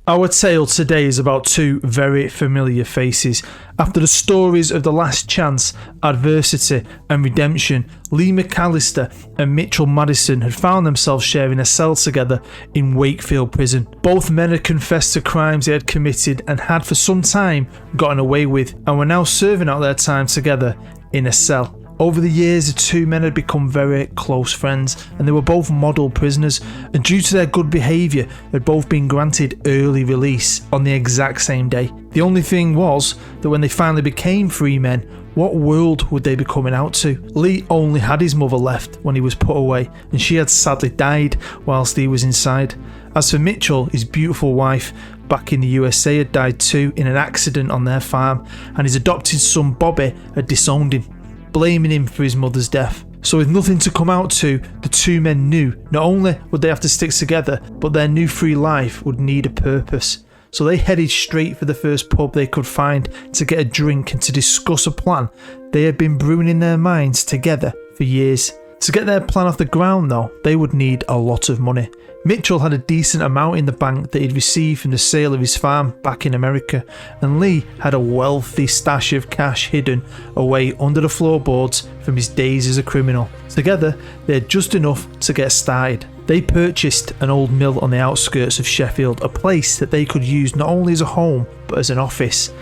Our tale today is about two very familiar faces. After the stories of The Last Chance, Adversity and Redemption, Lee McAllister and Mitchell Madison had found themselves sharing a cell together in Wakefield Prison. Both men had confessed to crimes they had committed and had for some time gotten away with, and were now serving out their time together in a cell. Over the years, the two men had become very close friends, and they were both model prisoners, and due to their good behaviour had both been granted early release on the exact same day. The only thing was that when they finally became free men, what world would they be coming out to? Lee only had his mother left when he was put away, and she had sadly died whilst he was inside. As for Mitchell, his beautiful wife back in the USA had died too in an accident on their farm, and his adopted son Bobby had disowned him, blaming him for his mother's death. So with nothing to come out to, the two men knew not only would they have to stick together, but their new free life would need a purpose. So they headed straight for the first pub they could find to get a drink and to discuss a plan they had been brewing in their minds together for years. To get their plan off the ground though, they would need a lot of money. Mitchell had a decent amount in the bank that he'd received from the sale of his farm back in America, and Lee had a wealthy stash of cash hidden away under the floorboards from his days as a criminal. Together, they had just enough to get started. They purchased an old mill on the outskirts of Sheffield, a place that they could use not only as a home but as an office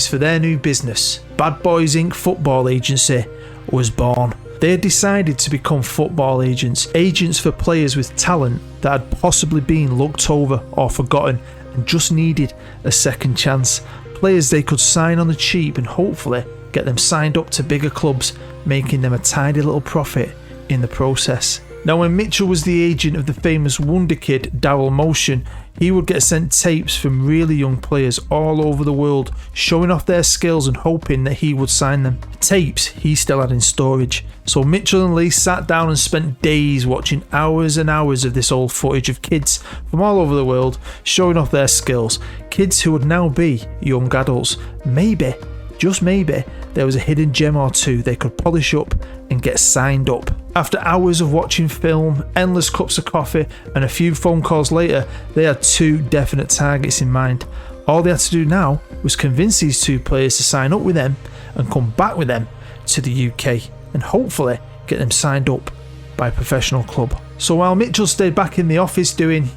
for their new business. Bad Boyz Inc. Football Agency was born. They had decided to become football agents for players with talent that had possibly been looked over or forgotten and just needed a second chance. Players they could sign on the cheap and hopefully get them signed up to bigger clubs, making them a tidy little profit in the process. Now, when Mitchell was the agent of the famous wonder kid Daryl Motion, he would get sent tapes from really young players all over the world, showing off their skills and hoping that he would sign them. Tapes he still had in storage. So Mitchell and Lee sat down and spent days watching hours and hours of this old footage of kids from all over the world showing off their skills. Kids who would now be young adults. Maybe, just maybe, there was a hidden gem or two they could polish up and get signed up. After hours of watching film, endless cups of coffee, and a few phone calls later, they had two definite targets in mind. All they had to do now was convince these two players to sign up with them and come back with them to the UK and hopefully get them signed up by a professional club. So while Mitchell stayed back in the office doing,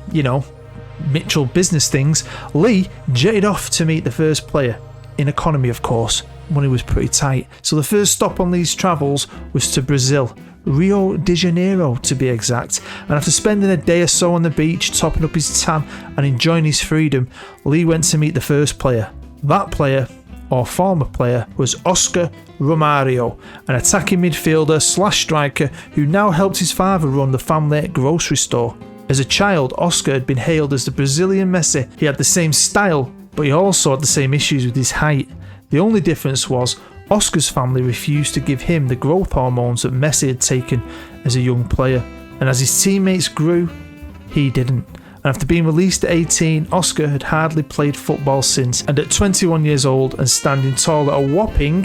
Mitchell business things, Lee jetted off to meet the first player. In economy, of course. Money was pretty tight. So the first stop on Lee's travels was to Brazil, Rio de Janeiro to be exact, and after spending a day or so on the beach topping up his tan and enjoying his freedom, Lee went to meet the first player. That player, or former player, was Oscar Romario, an attacking midfielder / striker who now helped his father run the family grocery store. As a child, Oscar had been hailed as the Brazilian Messi. He had the same style, but he also had the same issues with his height. The only difference was Oscar's family refused to give him the growth hormones that Messi had taken as a young player, and as his teammates grew, he didn't. And after being released at 18, Oscar had hardly played football since, and at 21 years old and standing tall at a whopping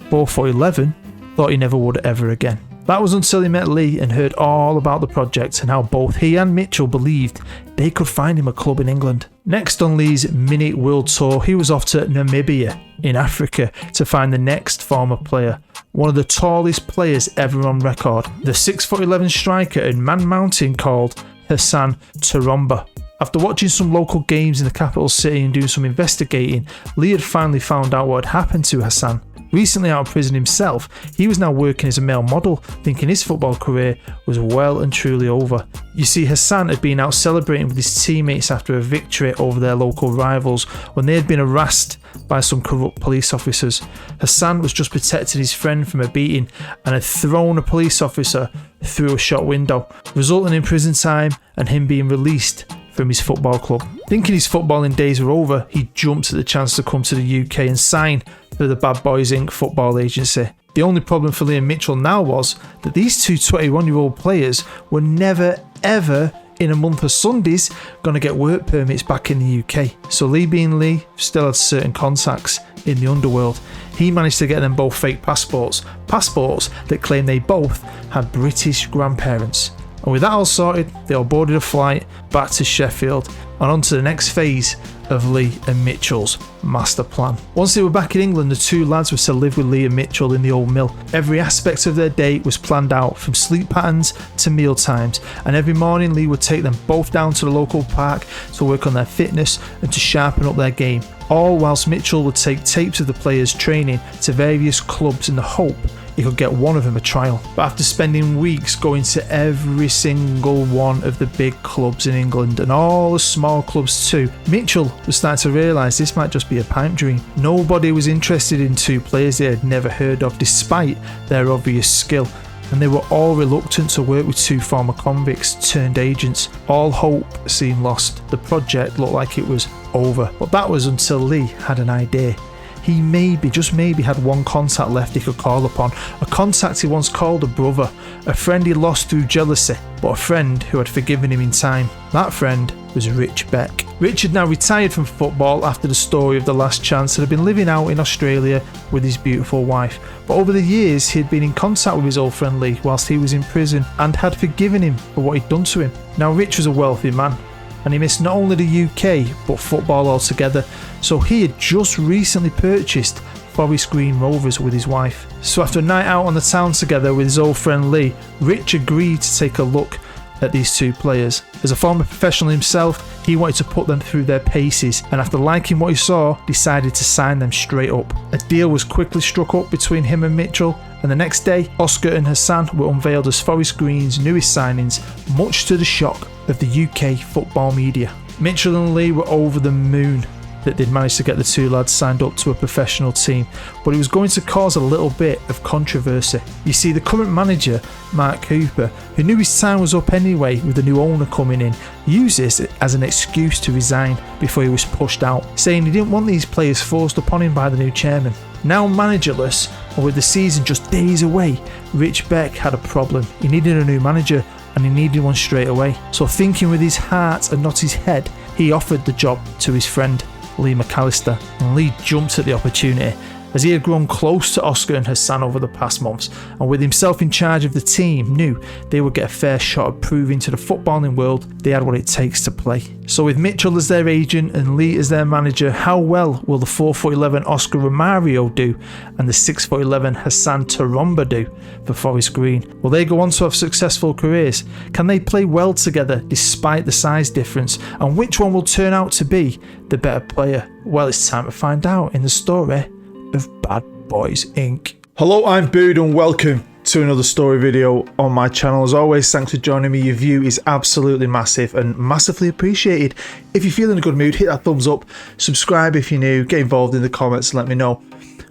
4'11", thought he never would ever again. That was until he met Lee and heard all about the project and how both he and Mitchell believed they could find him a club in England. Next on Lee's mini world tour, he was off to Namibia in Africa to find the next former player, one of the tallest players ever on record, the 6'11" striker and man mountain called Hassan Tarumba. After watching some local games in the capital city and doing some investigating, Lee had finally found out what had happened to Hassan. Recently out of prison himself, he was now working as a male model, thinking his football career was well and truly over. You see, Hassan had been out celebrating with his teammates after a victory over their local rivals when they had been harassed by some corrupt police officers. Hassan was just protecting his friend from a beating and had thrown a police officer through a shop window, resulting in prison time and him being released from his football club. Thinking his footballing days were over, he jumped at the chance to come to the UK and sign for the Bad Boyz Inc. Football Agency. The only problem for Lee and Mitchell now was that these two 21-year-old players were never ever in a month of Sundays going to get work permits back in the UK. So Lee being Lee still had certain contacts in the underworld. He managed to get them both fake passports that claimed they both had British grandparents. And with that all sorted, they all boarded a flight back to Sheffield and on to the next phase of Lee and Mitchell's master plan. Once they were back in England, the two lads were to live with Lee and Mitchell in the old mill. Every aspect of their day was planned out, from sleep patterns to meal times, and every morning Lee would take them both down to the local park to work on their fitness and to sharpen up their game, all whilst Mitchell would take tapes of the players training to various clubs in the hope he could get one of them a trial. But after spending weeks going to every single one of the big clubs in England and all the small clubs too, Mitchell was starting to realise this might just be a pipe dream. Nobody was interested in two players they had never heard of despite their obvious skill, and they were all reluctant to work with two former convicts turned agents. All hope seemed lost. The project looked like it was over. But that was until Lee had an idea. He maybe, just maybe, had one contact left he could call upon. A contact he once called a brother. A friend he lost through jealousy, but a friend who had forgiven him in time. That friend was Rich Beck. Rich had now retired from football after the story of The Last Chance and had been living out in Australia with his beautiful wife. But over the years he had been in contact with his old friend Lee whilst he was in prison and had forgiven him for what he'd done to him. Now Rich was a wealthy man, and he missed not only the UK but football altogether, so he had just recently purchased Forest Green Rovers with his wife. So after a night out on the town together with his old friend Lee, Rich agreed to take a look at these two players. As a former professional himself, he wanted to put them through their paces, and after liking what he saw, decided to sign them straight up. A deal was quickly struck up between him and Mitchell, and the next day, Oscar and Hassan were unveiled as Forest Green's newest signings, much to the shock of the UK football media. Mitchell and Lee were over the moon that they'd managed to get the two lads signed up to a professional team, but it was going to cause a little bit of controversy. You see, the current manager, Mark Cooper, who knew his time was up anyway with the new owner coming in, used this as an excuse to resign before he was pushed out, saying he didn't want these players forced upon him by the new chairman. Now managerless, and with the season just days away, Rich Beck had a problem. He needed a new manager, and he needed one straight away. So thinking with his heart and not his head, he offered the job to his friend Lee McAllister, and Lee jumped at the opportunity as he had grown close to Oscar and Hassan over the past months, and with himself in charge of the team, knew they would get a fair shot of proving to the footballing world they had what it takes to play. So with Mitchell as their agent and Lee as their manager, how well will the 4'11" Oscar Romario do and the 6'11" Hassan Tarumba do for Forest Green? Will they go on to have successful careers? Can they play well together despite the size difference? And which one will turn out to be the better player? Well, it's time to find out in the story of Bad Boys Inc. Hello, I'm Bood and welcome to another story video on my channel. As always, thanks for joining me. Your view is absolutely massive and massively appreciated. If you're feeling in a good mood, hit that thumbs up, subscribe if you're new, get involved in the comments and let me know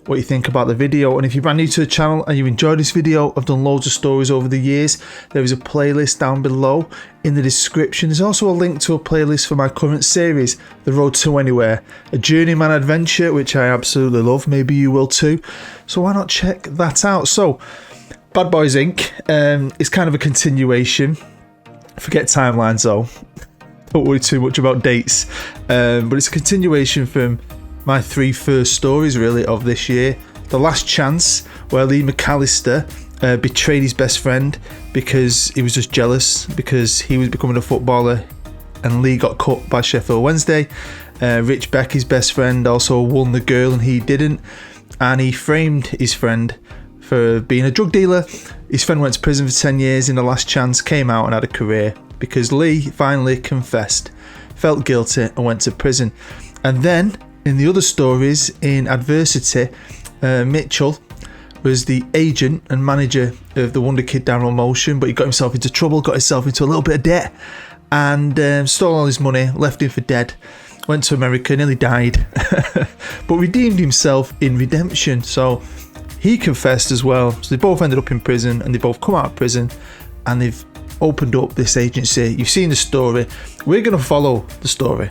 what you think about the video. And if you're brand new to the channel and you enjoyed this video, I've done loads of stories over the years. There is a playlist down below in the description. There's also a link to a playlist for my current series, The Road to Anywhere, a journeyman adventure which I absolutely love. Maybe you will too, so why not check that out? So Bad Boys Inc. is kind of a continuation. Forget timelines though, don't worry too much about dates, but it's a continuation from my three first stories really of this year. The Last Chance, where Lee McAllister betrayed his best friend because he was just jealous because he was becoming a footballer and Lee got cut by Sheffield Wednesday. Rich Beck, his best friend, also won the girl and he didn't, and he framed his friend for being a drug dealer. His friend went to prison for 10 years in The Last Chance, came out and had a career because Lee finally confessed, felt guilty and went to prison. And then in the other stories, in Adversity, Mitchell was the agent and manager of the wonder kid Daryl Motion, but he got himself into trouble, got himself into a little bit of debt, and stole all his money, left him for dead, went to America, nearly died, but redeemed himself in Redemption. So he confessed as well. So they both ended up in prison, and they both come out of prison, and they've opened up this agency. You've seen the story. We're going to follow the story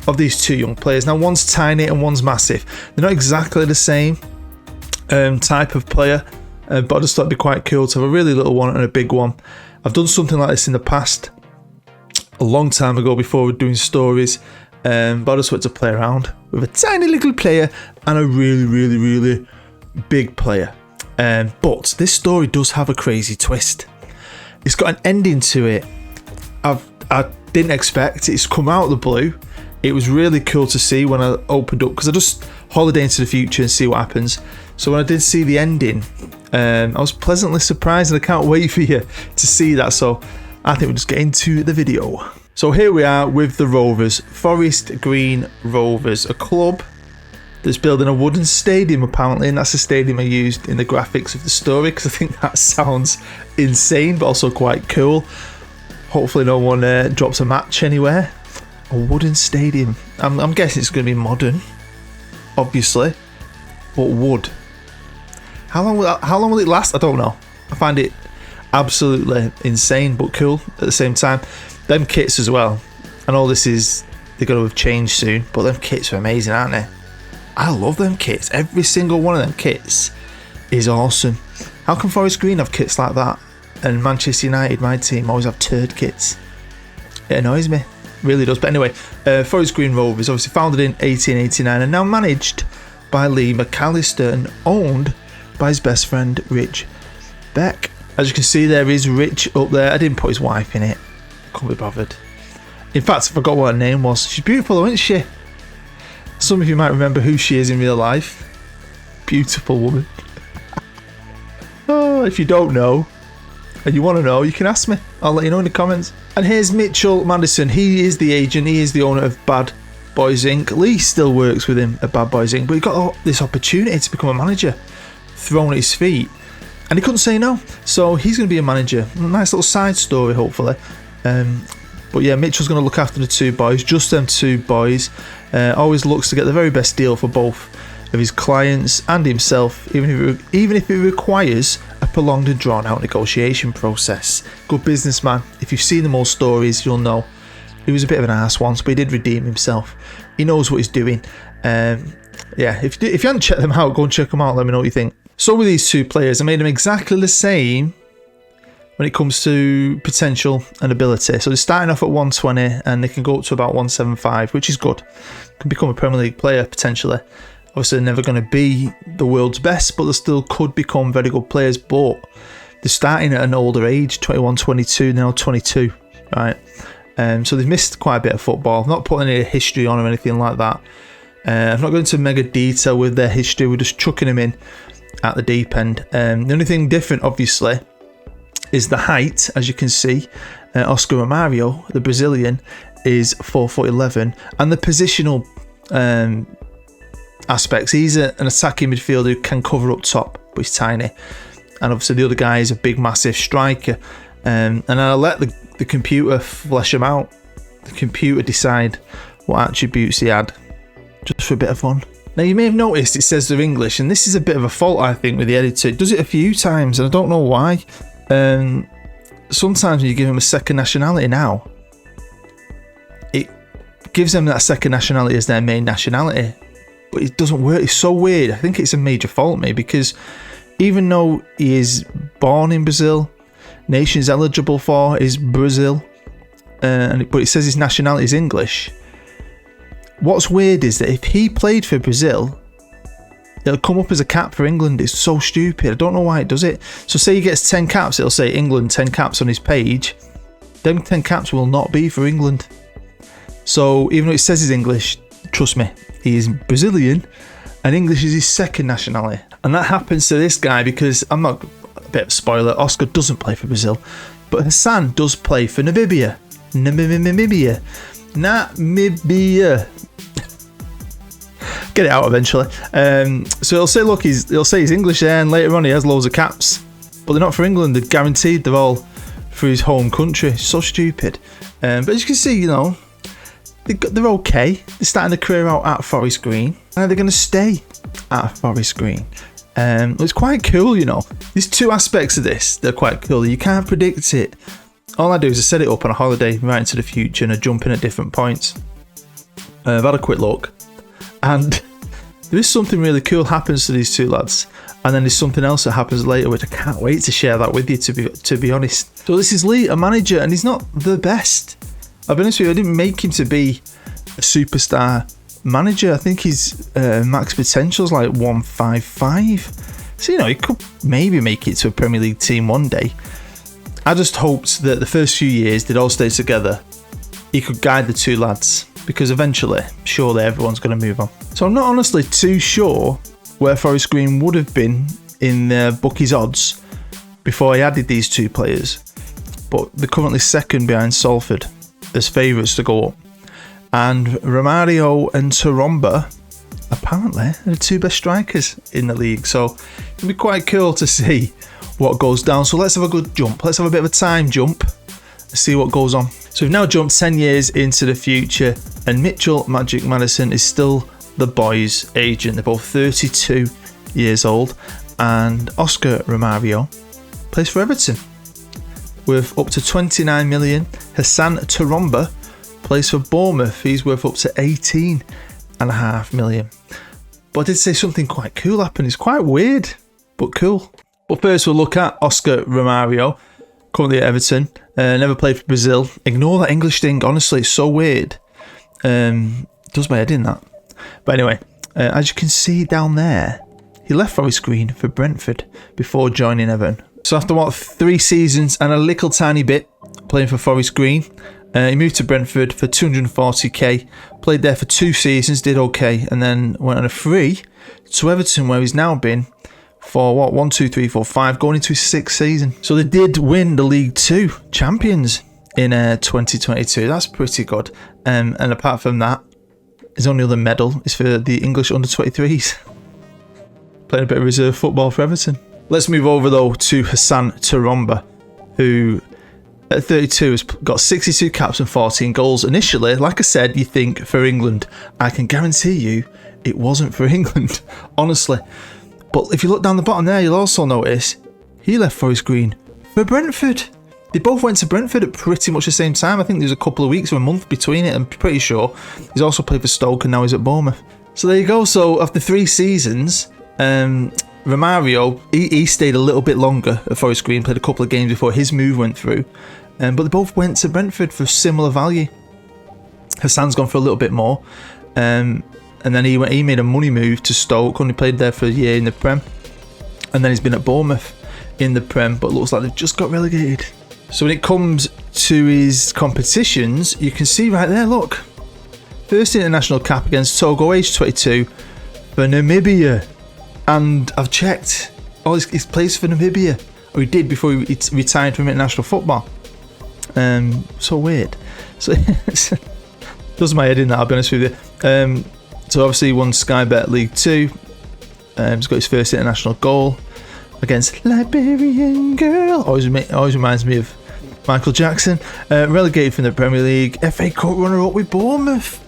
of these two young players. Now, one's tiny and one's massive. They're not exactly the same type of player, but I just thought it'd be quite cool to have a really little one and a big one. I've done something like this in the past, a long time ago before we were doing stories, but I just wanted to play around with a tiny little player and a really big player. But this story does have a crazy twist. It's got an ending to it I didn't expect. It's come out of the blue. It was really cool to see when I opened up, because I just holiday into the future and see what happens. So when I did see the ending, I was pleasantly surprised, and I can't wait for you to see that. So I think we'll just get into the video. So here we are with the Rovers, Forest Green Rovers, a club that's building a wooden stadium apparently, and that's the stadium I used in the graphics of the story, because I think that sounds insane but also quite cool. Hopefully no one drops a match anywhere. A wooden stadium. I'm guessing it's going to be modern, obviously, but wood. How long will it last? I don't know. I find it absolutely insane but cool at the same time. Them kits as well. I know they're going to have changed soon, but them kits are amazing, aren't they? I love them kits. Every single one of them kits is awesome. How can Forest Green have kits like that, and Manchester United, my team, always have turd kits? It annoys me. Really does. But anyway, Forest Green Rovers, obviously founded in 1889 and now managed by Lee McAllister and owned by his best friend Rich Beck. As you can see, there is Rich up there. I didn't put his wife in it. Couldn't be bothered. In fact, I forgot what her name was. She's beautiful, isn't she? Some of you might remember who she is in real life. Beautiful woman. Oh, if you don't know and you want to know, you can ask me. I'll let you know in the comments. And here's Mitchell Madison. He is the agent. He is the owner of Bad Boys Inc. Lee still works with him at Bad Boys Inc. But he got this opportunity to become a manager thrown at his feet, and he couldn't say no. So he's going to be a manager. Nice little side story, hopefully. But yeah, Mitchell's going to look after the two boys, just them two boys. Always looks to get the very best deal for both of his clients and himself, even if it requires a prolonged and drawn out negotiation process. Good businessman. If you've seen them all stories, you'll know he was a bit of an ass once, but he did redeem himself. He knows what he's doing. Yeah, if you haven't checked them out, go and check them out. Let me know what you think. So with these two players, I made them exactly the same when it comes to potential and ability. So they're starting off at 120 and they can go up to about 175, which is good. Can become a Premier League player potentially. Obviously, they're never going to be the world's best, but they still could become very good players. But they're starting at an older age, 21, 22, now 22, right? So they've missed quite a bit of football. I'm not putting any history on or anything like that. I'm not going into mega detail with their history. We're just chucking them in at the deep end. The only thing different, obviously, is the height. As you can see, Oscar Romario, the Brazilian, is 4'11", and the positional aspects. He's an attacking midfielder who can cover up top, but he's tiny. And obviously the other guy is a big, massive striker. And I'll let the computer flesh him out. The computer decide what attributes he had, just for a bit of fun. Now, you may have noticed it says they're English, and this is a bit of a fault, I think, with the editor. It does it a few times, and I don't know why. Sometimes when you give them a second nationality now, it gives them that second nationality as their main nationality. But it doesn't work. It's so weird. I think it's a major fault, mate, because even though he is born in Brazil, nations eligible for is Brazil, but it says his nationality is English. What's weird is that if he played for Brazil, it'll come up as a cap for England. It's so stupid. I don't know why it does it. So say he gets 10 caps, it'll say England 10 caps on his page. Them 10 caps will not be for England. So even though it says he's English, trust me, he is Brazilian, and English is his second nationality. And that happens to this guy because, I'm not, a bit of a spoiler, Oscar doesn't play for Brazil, but Hassan does play for Namibia. Namibia. Get it out eventually. So he'll say, look, he'll say he's English there, and later on he has loads of caps, but they're not for England. They're guaranteed. They're all for his home country. It's so stupid. But as you can see, you know, they're okay. They're starting their career out at Forest Green, and they're going to stay at Forest Green. It's quite cool, you know. There's two aspects of this. They're quite cool. You can't predict it. All I do is I set it up on a holiday right into the future, and I jump in at different points. I've had a quick look, and there is something really cool happens to these two lads, and then there's something else that happens later, which I can't wait to share that with you, to be honest. So this is Lee, a manager, and he's not the best. I'll be honest with you, I didn't make him to be a superstar manager. I think his max potential is like 155. So, you know, he could maybe make it to a Premier League team one day. I just hoped that the first few years they'd all stay together. He could guide the two lads, because eventually, surely everyone's going to move on. So I'm not honestly too sure where Forest Green would have been in bookies' odds before he added these two players, but they're currently second behind Salford as favourites to go up. And Romario and Tarumba apparently are the two best strikers in the league, so it'll be quite cool to see what goes down. So let's have a good jump. Let's have a bit of a time jump and see what goes on. So we've now jumped 10 years into the future, and Mitchell Magic Madison is still the Boyz agent. They're both 32 years old, and Oscar Romario plays for Everton worth up to 29 million. Hassan Tarumba plays for Bournemouth. He's worth up to 18.5 million. But I did say something quite cool happened. It's quite weird, but cool. But first we'll look at Oscar Romario, currently at Everton. Never played for Brazil. Ignore that English thing, honestly, it's so weird. Does my head in that. But anyway, as you can see down there, he left Forest Green for Brentford before joining Everton. So after 3 seasons and a little tiny bit playing for Forest Green, he moved to Brentford for 240k, played there for 2 seasons, did okay, and then went on a free to Everton, where he's now been for 1, 2, 3, 4, 5, going into his 6th season. So they did win the League 2 champions in 2022. That's pretty good. And apart from that, his only other medal is for the English under-23s. Playing a bit of reserve football for Everton. Let's move over though to Hassan Tarumba, who at 32 has got 62 caps and 14 goals. Initially, like I said, you think for England. I can guarantee you it wasn't for England, honestly. But if you look down the bottom there, you'll also notice he left Forest Green for Brentford. They both went to Brentford at pretty much the same time. I think there's a couple of weeks or a month between it. I'm pretty sure. He's also played for Stoke and now he's at Bournemouth. So there you go. So after 3 seasons, Romario, he stayed a little bit longer at Forest Green, played a couple of games before his move went through. But they both went to Brentford for similar value. Hassan's gone for a little bit more. And then he made a money move to Stoke, only played there for a year in the Prem. And then he's been at Bournemouth in the Prem, but looks like they've just got relegated. So when it comes to his competitions, you can see right there, look. First international cap against Togo, age 22, for Namibia. And I've checked, he plays for Namibia. Or he did before he retired from international football. So weird. So does my head in that, I'll be honest with you. So obviously he won Sky Bet League 2. He's got his first international goal against Liberian Girl. Always reminds me of Michael Jackson. Relegated from the Premier League. FA Cup runner-up with Bournemouth.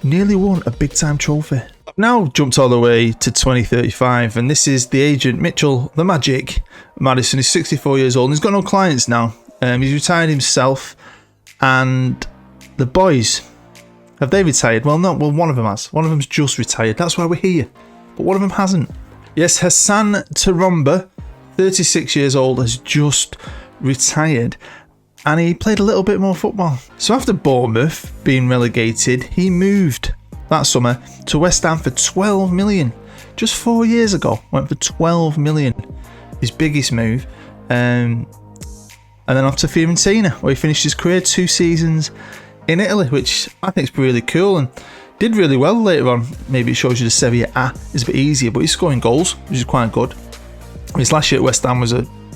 Nearly won a big-time trophy. Now jumped all the way to 2035, and this is the agent Mitchell the Magic Madison. He's 64 years old and he's got no clients now. He's retired himself, and the Boyz, have they retired? Well, no. Well, one of them has. One of them's just retired. That's why we're here. But one of them hasn't. Yes, Hassan Tarumba, 36 years old, has just retired, and he played a little bit more football. So after Bournemouth being relegated, he moved that summer to West Ham for 12 million. Just 4 years ago, went for 12 million. His biggest move. And then off to Fiorentina, where he finished his career 2 seasons in Italy, which I think is really cool, and did really well later on. Maybe it shows you the Serie A is a bit easier, but he's scoring goals, which is quite good. His last year at West Ham was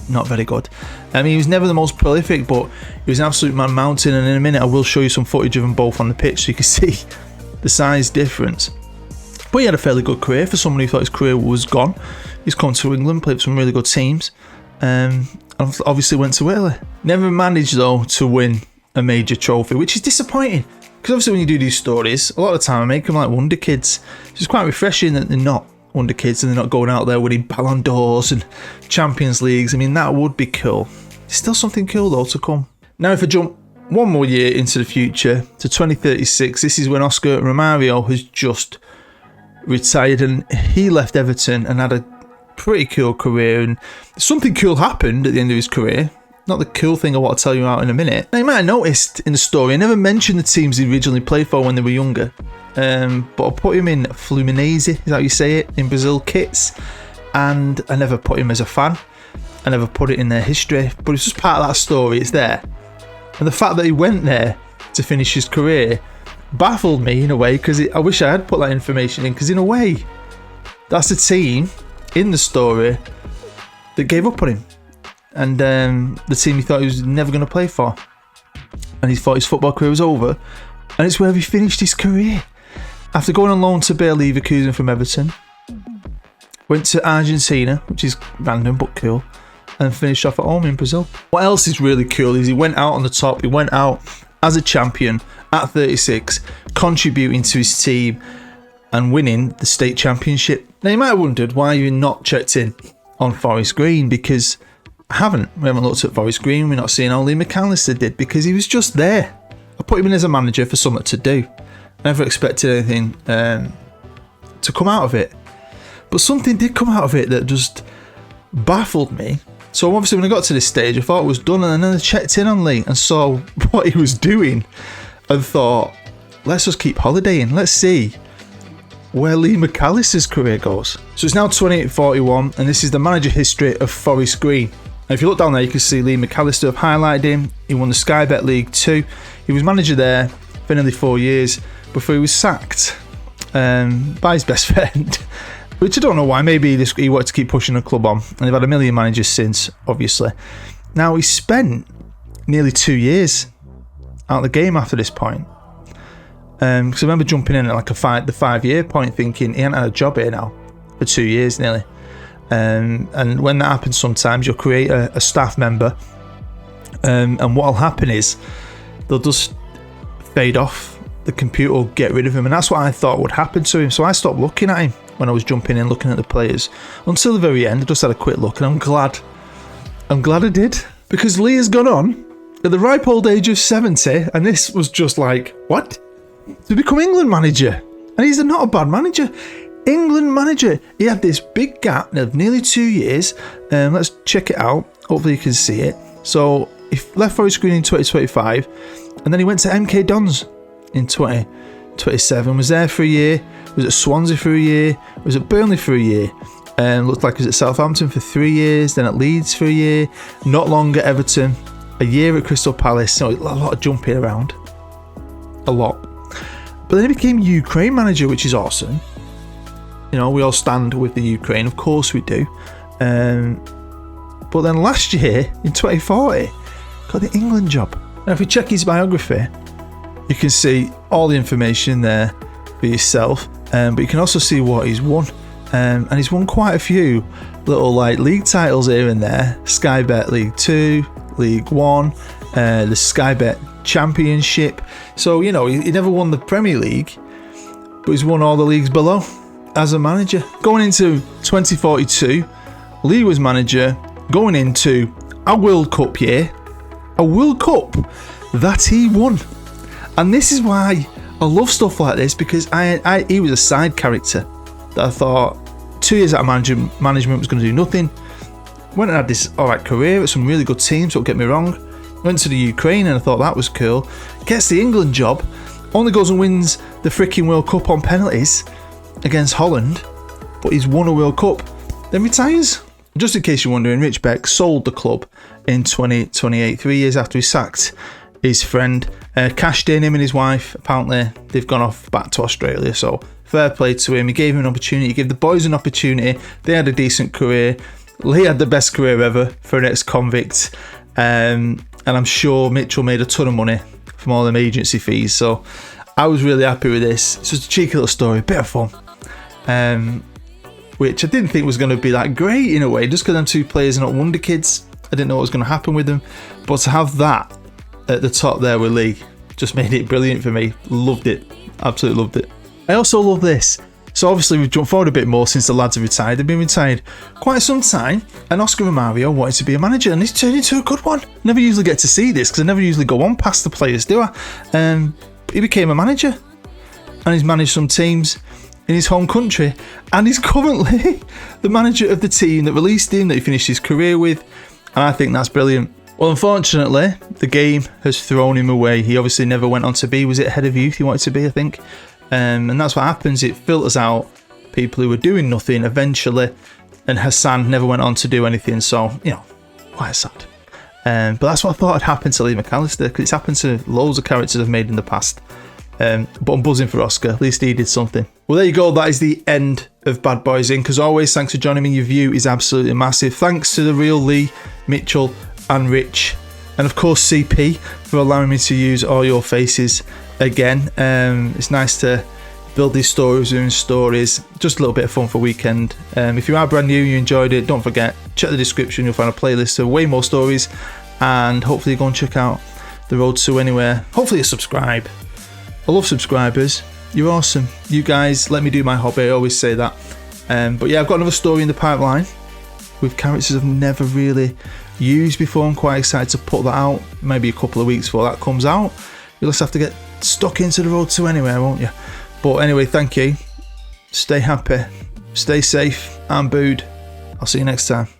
not very good. I mean, he was never the most prolific, but he was an absolute man mountain, and in a minute I will show you some footage of them both on the pitch so you can see the size difference. But he had a fairly good career for someone who thought his career was gone. He's come to England, played for some really good teams, and obviously went to Italy. Never managed though to win a major trophy, which is disappointing, because obviously when you do these stories, a lot of the time I make them like Wonder Kids. It's quite refreshing that they're not Wonder Kids and they're not going out there winning Ballon d'Ors and Champions Leagues. I mean, that would be cool. There's still something cool though to come. Now if I jump one more year into the future to 2036, this is when Oscar Romario has just retired, and he left Everton and had a pretty cool career, and something cool happened at the end of his career. Not the cool thing I want to tell you about in a minute. Now you might have noticed in the story I never mentioned the teams he originally played for when they were younger, but I put him in Fluminense, is that how you say it, in Brazil kits, and I never put him as a fan. I never put it in their history, but it's just part of that story. It's there. And the fact that he went there to finish his career baffled me in a way, because I wish I had put that information in, because in a way, that's the team in the story that gave up on him. And the team he thought he was never going to play for. And he thought his football career was over. And it's where he finished his career. After going on loan to Bayer Leverkusen from Everton, went to Argentina, which is random but cool, and finished off at home in Brazil. What else is really cool is he went out on the top. He went out as a champion at 36, contributing to his team and winning the state championship. Now you might have wondered why you're not checked in on Forest Green, because we haven't looked at Forest Green. We're not seeing how Lee McAllister did, because he was just there. I put him in as a manager for something to do. I never expected anything to come out of it. But something did come out of it that just baffled me. So obviously when I got to this stage, I thought it was done, and then I checked in on Lee and saw what he was doing and thought, let's just keep holidaying. Let's see where Lee McAllister's career goes. So it's now 28-41, and this is the manager history of Forest Green. And if you look down there, you can see Lee McAllister. I've highlighted him. He won the Sky Bet League 2. He was manager there for nearly 4 years before he was sacked by his best friend. Which I don't know why. Maybe he wanted to keep pushing the club on. And they've had a million managers since, obviously. Now, he spent nearly 2 years out of the game after this point. Because I remember jumping in at like the 5-year point, thinking he hadn't had a job here now for 2 years nearly. And when that happens, sometimes you'll create a staff member. And what'll happen is they'll just fade off. The computer will get rid of him. And that's what I thought would happen to him. So I stopped looking at him when I was jumping in, looking at the players, until the very end. I just had a quick look, and I'm glad I did, because Lee has gone on at the ripe old age of 70, and this was just like, what? To become England manager. And he's not a bad manager. England manager. He had this big gap of nearly 2 years. Let's check it out. Hopefully you can see it. So he left Forest Green in 2025, and then he went to MK Dons in 2027, was there for a year, was at Swansea for a year, was at Burnley for a year, looked like he was at Southampton for 3 years, then at Leeds for a year, not long at Everton, a year at Crystal Palace. So a lot of jumping around, a lot. But then he became Ukraine manager, which is awesome. You know, we all stand with the Ukraine, of course we do. But then last year, in 2040, got the England job. Now if you check his biography, you can see all the information there for yourself, but you can also see what he's won, and he's won quite a few little like league titles here and there. Sky Bet League 2, League 1, the Sky Bet Championship. So you know, he never won the Premier League, but he's won all the leagues below as a manager. Going into 2042, Lee was manager going into a World Cup year, a World Cup that he won. And this is why I love stuff like this, because he was a side character that I thought 2 years out of management was going to do nothing. Went and had this alright career at some really good teams, don't get me wrong. Went to the Ukraine and I thought that was cool. Gets the England job, only goes and wins the freaking World Cup on penalties against Holland, but he's won a World Cup, then retires. Just in case you're wondering, Rich Beck sold the club in 2028, 3 years after he sacked his friend, cashed in. Him and his wife, apparently they've gone off back to Australia, so fair play to him. He gave him an opportunity, he gave the boys an opportunity. They had a decent career. Lee had the best career ever for an ex-convict, and I'm sure Mitchell made a ton of money from all them agency fees, so I was really happy with this. It's just a cheeky little story, bit of fun, which I didn't think was going to be that great in a way, just because them two players are not WONDERKIDS. I didn't know what was going to happen with them, but to have that at the top there with Lee just made it brilliant for me. Loved it, absolutely loved it. I also love this. So obviously we've jumped forward a bit more since the lads have retired. They've been retired quite some time, and Oscar Romario wanted to be a manager, and he's turned into a good one. Never usually get to see this because I never usually go on past the players, do I? He became a manager, and he's managed some teams in his home country, and he's currently the manager of the team that released him, that he finished his career with, and I think that's brilliant. Well, unfortunately, the game has thrown him away. He obviously never went on to be, was it head of youth he wanted to be, I think? And that's what happens. It filters out people who are doing nothing eventually, and Hassan never went on to do anything, so, you know, quite sad. But that's what I thought had happened to Lee McAllister, because it's happened to loads of characters I've made in the past. But I'm buzzing for Oscar. At least he did something. Well, there you go. That is the end of Bad Boys Inc. As always, thanks for joining me. Your view is absolutely massive. Thanks to the real Lee, Mitchell and Rich, and of course CP, for allowing me to use all your faces again. It's nice to build these stories within stories. Just a little bit of fun for weekend. If you are brand new, you enjoyed it, don't forget, check the description. You'll find a playlist of way more stories, and hopefully go and check out The Road to Anywhere. Hopefully you subscribe. I love subscribers. You're awesome. You guys let me do my hobby. I always say that. But yeah, I've got another story in the pipeline with characters I've never really used before. I'm quite excited to put that out. Maybe a couple of weeks before that comes out. You'll just have to get stuck into The Road to Anywhere, won't you? But anyway, thank you. Stay happy. Stay safe. I'm Bood. I'll see you next time.